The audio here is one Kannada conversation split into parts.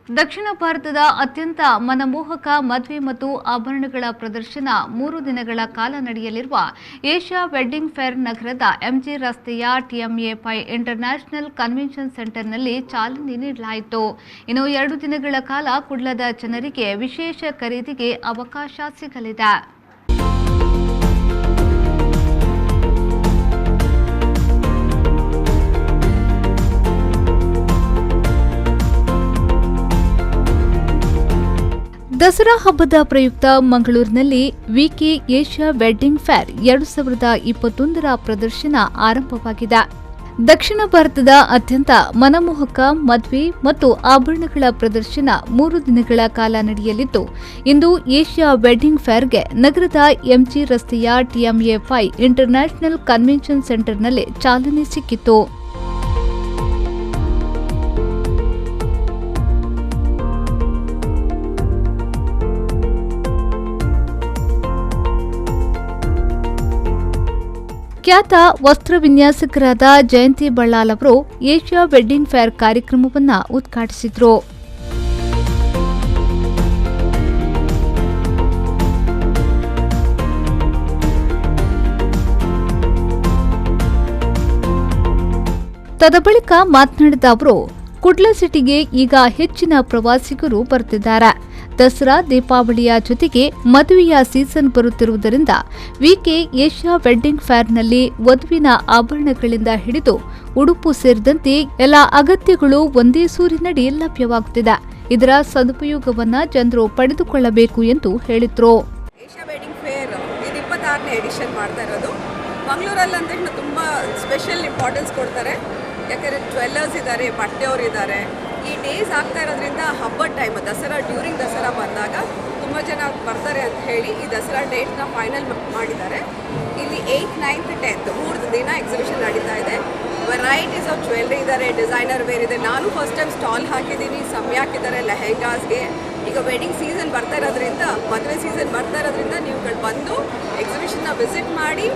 ದಕ್ಷಿಣ ಭಾರತದ ಅತ್ಯಂತ ಮನಮೋಹಕ ಮದುವೆ ಮತ್ತು ಆಭರಣಗಳ ಪ್ರದರ್ಶನ 3 ದಿನಗಳ ಕಾಲ ನಡೆಯಲಿರುವ ಏಷ್ಯಾ ವೆಡ್ಡಿಂಗ್ ಫೇರ್ ನಗರದ ಎಂಜಿ ರಸ್ತೆಯ TMA5 ಇಂಟರ್ನ್ಯಾಷನಲ್ ಕನ್ವೆನ್ಷನ್ ಸೆಂಟರ್ನಲ್ಲಿ ಚಾಲನೆ ನೀಡಲಾಯಿತು. ಇನ್ನು 2 ದಿನಗಳ ಕಾಲ ಕುಡ್ಲದ ಜನರಿಗೆ ವಿಶೇಷ ಖರೀದಿಗೆ ಅವಕಾಶ ಸಿಗಲಿದೆ. ದಸರಾ ಹಬ್ಬದ ಪ್ರಯುಕ್ತ ಮಂಗಳೂರಿನಲ್ಲಿ ವಿಕೆ ಏಷ್ಯಾ ವೆಡ್ಡಿಂಗ್ ಫೇರ್ 2021ರ ಪ್ರದರ್ಶನ ಆರಂಭವಾಗಿದೆ. ದಕ್ಷಿಣ ಭಾರತದ ಅತ್ಯಂತ ಮನಮೋಹಕ ಮದುವೆ ಮತ್ತು ಆಭರಣಗಳ ಪ್ರದರ್ಶನ 3 ದಿನಗಳ ಕಾಲ ನಡೆಯಲಿದ್ದು, ಇಂದು ಏಷ್ಯಾ ವೆಡ್ಡಿಂಗ್ ಫೇರ್ಗೆ ನಗರದ ಎಂಜಿ ರಸ್ತೆಯ TMA5 ಇಂಟರ್ನ್ಯಾಷನಲ್ ಕನ್ವೆನ್ಷನ್ ಸೆಂಟರ್ನಲ್ಲಿ ಚಾಲನೆ ಸಿಕ್ಕಿತು. ಖ್ಯಾತ ವಸ್ತ್ರ ವಿನ್ಯಾಸಕರಾದ ಜಯಂತಿ ಬಳ್ಳಾಲ್ ಅವರು ಏಷ್ಯಾ ವೆಡ್ಡಿಂಗ್ ಫೇರ್ ಕಾರ್ಯಕ್ರಮವನ್ನು ಉದ್ಘಾಟಿಸಿದರು. ತದಬಳಿಕ ಮಾತನಾಡಿದ ಅವರು, ಕುಡ್ಲ ಸಿಟಿಗೆ ಈಗ ಹೆಚ್ಚಿನ ಪ್ರವಾಸಿಗರು ಬರುತ್ತಿದ್ದಾರೆ. ದಸರಾ, ದೀಪಾವಳಿಯ ಜೊತೆಗೆ ಮದುವೆಯ ಸೀಸನ್ ಬರುತ್ತಿರುವುದರಿಂದ ವಿಕೆ ಏಷ್ಯಾ ವೆಡ್ಡಿಂಗ್ ಫೇರ್ನಲ್ಲಿ ವಧುವಿನ ಆಭರಣಗಳಿಂದ ಹಿಡಿದು ಉಡುಪು ಸೇರಿದಂತೆ ಎಲ್ಲ ಅಗತ್ಯಗಳು ಒಂದೇ ಸೂರಿನಡಿ ಲಭ್ಯವಾಗುತ್ತಿದೆ. ಇದರ ಸದುಪಯೋಗವನ್ನ ಜನರು ಪಡೆದುಕೊಳ್ಳಬೇಕು ಎಂದು ಹೇಳಿದ್ರು. ಏಷ್ಯಾ ವೆಡ್ಡಿಂಗ್ ಫೇರ್ ಇದು 26ನೇ ಎಡಿಷನ್ ಮಾಡ್ತಾ ಇರೋದು. ಮಂಗಳೂರಲ್ಲಿ ಅಂತ ತುಂಬಾ ಸ್ಪೆಷಲ್ ಇಂಪಾರ್ಟೆನ್ಸ್ ಕೊಡ್ತಾರೆ. ಯಾಕಂದರೆ ಜ್ಯುವೆಲ್ಲರ್ಸ್ ಇದ್ದಾರೆ, ಬಟ್ಟೆಯವರು ಇದ್ದಾರೆ. ಈ ಡೇಸ್ ಆಗ್ತಾ ಇರೋದ್ರಿಂದ ಹಬ್ಬದ ಟೈಮ್ ದಸರಾ ಡ್ಯೂರಿಂಗ್ ದಸರಾ ಬಂದಾಗ ತುಂಬ ಜನ ಬರ್ತಾರೆ ಅಂತ ಹೇಳಿ ಈ ದಸರಾ ಡೇಟ್ನ ಫೈನಲ್ ಮಾಡಿದ್ದಾರೆ. ಇಲ್ಲಿ 8th, 9th, 10th 3 ದಿನ ಎಕ್ಸಿಬಿಷನ್ ನಡೀತಾ ಇದೆ. ವೆರೈಟೀಸ್ ಆಫ್ ಜ್ಯುವೆಲ್ರಿ ಇದ್ದಾರೆ, ಡಿಸೈನರ್ ವೇರ್ ಇದೆ. ನಾನು ಫಸ್ಟ್ ಟೈಮ್ ಸ್ಟಾಲ್ ಹಾಕಿದ್ದೀನಿ. ಸಮಯ ಹಾಕಿದ್ದಾರೆ ಲೆಹೆಂಗಾಸ್ಗೆ. ಈಗ ವೆಡ್ಡಿಂಗ್ ಸೀಸನ್ ಬರ್ತಾ ಇರೋದ್ರಿಂದ, ಮದುವೆ ಸೀಸನ್ ಬರ್ತಾ ಇರೋದ್ರಿಂದ ನೀವುಗಳು ಬಂದು ಎಕ್ಸಿಬಿಷನ್ನ ವಿಸಿಟ್ ಮಾಡಿ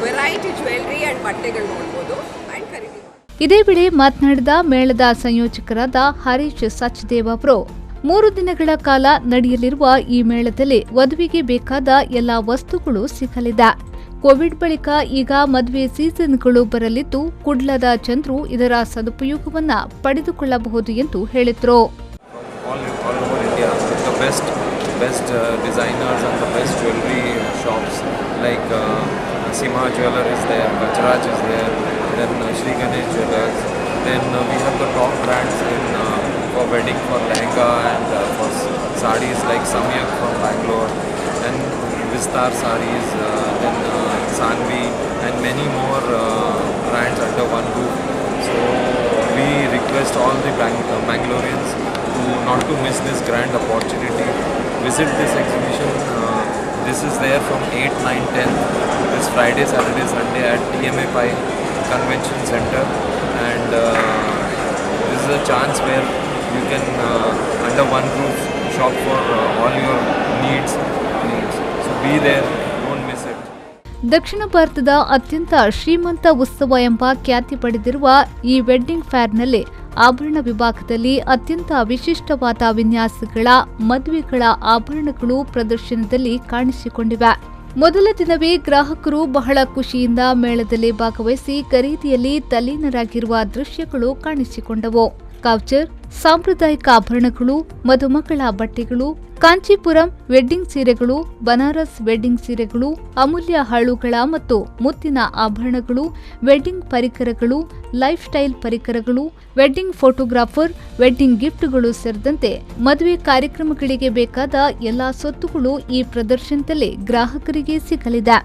ವೆರೈಟಿ ಜ್ಯುವೆಲ್ರಿ ಆ್ಯಂಡ್ ಬಟ್ಟೆಗಳು ನೋಡ್ಬೋದು ಆ್ಯಂಡ್ ಖರೀದಿ. ಇದೇ ವೇಳೆ ಮಾತನಾಡಿದ ಮೇಳದ ಸಂಯೋಜಕರಾದ ಹರೀಶ್ ಸಚ್ದೇವ್ ಅವರು, 3 ದಿನಗಳ ಕಾಲ ನಡೆಯಲಿರುವ ಈ ಮೇಳದಲ್ಲಿ ವಧುವಿಗೆ ಬೇಕಾದ ಎಲ್ಲಾ ವಸ್ತುಗಳು ಸಿಗಲಿದೆ. ಕೋವಿಡ್ ಬಳಿಕ ಈಗ ಮದುವೆ ಸೀಸನ್ಗಳು ಬರಲಿದ್ದು, ಕುಡ್ಲದ ಜನರು ಇದರ ಸದುಪಯೋಗವನ್ನ ಪಡೆದುಕೊಳ್ಳಬಹುದು ಎಂದು ಹೇಳಿದರು. Sima Jeweler is there, Gajraj is there, then Shri Ganesh Jewelers. Then we have the top brands in for wedding, for lehenga and for sarees like Samyak from Bangalore, then Vistar sarees, then Sanvi and many more brands under one roof. So we request all the Bangaloreans to not to miss this grand opportunity. Visit this exhibition. This is there from 8th, 9th, 10th. This Friday, Saturday, Sunday at TMA5 Convention Center, and this is a chance where you can under one roof shop for all your needs. So be there, don't miss it. ದಕ್ಷಿಣ ಭಾರತದ ಅತ್ಯಂತ ಶ್ರೀಮಂತ ಉತ್ಸವ ಎಂಬ ಖ್ಯಾತಿ ಪಡೆದಿರುವ ಈ ವೆಡ್ಡಿಂಗ್ ಫೇರ್ನಲ್ಲಿ ಆಭರಣ ವಿಭಾಗದಲ್ಲಿ ಅತ್ಯಂತ ವಿಶಿಷ್ಟವಾದ ವಿನ್ಯಾಸಗಳ ಮದುವೆಗಳ ಆಭರಣಗಳು ಪ್ರದರ್ಶನದಲ್ಲಿ ಕಾಣಿಸಿಕೊಂಡಿವೆ. ಮೊದಲ ದಿನವೇ ಗ್ರಾಹಕರು ಬಹಳ ಖುಷಿಯಿಂದ ಮೇಳದಲ್ಲಿ ಭಾಗವಹಿಸಿ ಖರೀದಿಯಲ್ಲಿ ತಲ್ಲೀನರಾಗಿರುವ ದೃಶ್ಯಗಳು ಕಾಣಿಸಿಕೊಂಡವು. ಕೌಚರ್, ಸಾಂಪ್ರದಾಯಿಕ ಆಭರಣಗಳು, ಮದುಮಕ್ಕಳ ಬಟ್ಟೆಗಳು, ಕಾಂಚೀಪುರಂ ವೆಡ್ಡಿಂಗ್ ಸೀರೆಗಳು, ಬನಾರಸ್ ವೆಡ್ಡಿಂಗ್ ಸೀರೆಗಳು, ಅಮೂಲ್ಯ ಹಳುಗಳ ಮತ್ತು ಮುತ್ತಿನ ಆಭರಣಗಳು, ವೆಡ್ಡಿಂಗ್ ಪರಿಕರಗಳು, ಲೈಫ್ ಸ್ಟೈಲ್ ಪರಿಕರಗಳು, ವೆಡ್ಡಿಂಗ್ ಫೋಟೋಗ್ರಾಫರ್, ವೆಡ್ಡಿಂಗ್ ಗಿಫ್ಟ್ಗಳು ಸೇರಿದಂತೆ ಮದುವೆ ಕಾರ್ಯಕ್ರಮಗಳಿಗೆ ಬೇಕಾದ ಎಲ್ಲಾ ಸೊತ್ತುಗಳು ಈ ಪ್ರದರ್ಶನದಲ್ಲಿ ಗ್ರಾಹಕರಿಗೆ ಸಿಗಲಿದೆ.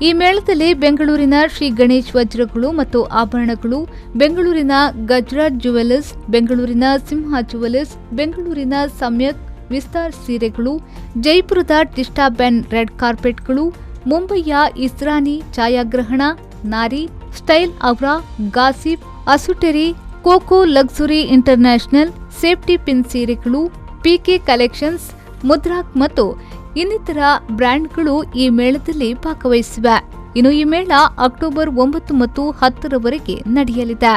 ಈ ಮೇಳದಲ್ಲಿ ಬೆಂಗಳೂರಿನ ಶ್ರೀ ಗಣೇಶ್ ವಜ್ರಗಳು ಮತ್ತು ಆಭರಣಗಳು, ಬೆಂಗಳೂರಿನ ಗಜರಾಜ್ ಜುವೆಲ್ಲರ್ಸ್, ಬೆಂಗಳೂರಿನ ಸಿಂಹ ಜುವೆಲ್ಲರ್ಸ್, ಬೆಂಗಳೂರಿನ ಸಮ್ಯಕ್ ವಿಸ್ತಾರ್ ಸೀರೆಗಳು, ಜೈಪುರದ ಟಿಸ್ಟಾ ಬೆನ್ ರೆಡ್ ಕಾರ್ಪೆಟ್ಗಳು, ಮುಂಬಯಿಯ ಇಸ್ರಾನಿ ಛಾಯಾಗ್ರಹಣ, ನಾರಿ, ಸ್ಟೈಲ್ ಅವರಾ, ಗಾಸಿಪ್, ಅಸುಟೆರಿ, Coco luxury international, safety pin ಸೀರೆಗಳು, ಪಿಕೆ ಕಲೆಕ್ಷನ್ಸ್, ಮುದ್ರಾಕ್ ಮತ್ತು ಇನ್ನಿತರ ಬ್ರ್ಯಾಂಡ್ಗಳು ಈ ಮೇಳದಲ್ಲಿ ಭಾಗವಹಿಸಿವೆ. ಇನ್ನು ಈ ಮೇಳ ಅಕ್ಟೋಬರ್ 9 ಮತ್ತು 10ರವರೆಗೆ ನಡೆಯಲಿದೆ.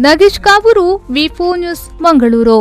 ನಾಗೇಶ್ ಕಾವೂರು, ವಿ4 ನ್ಯೂಸ್, ಮಂಗಳೂರು.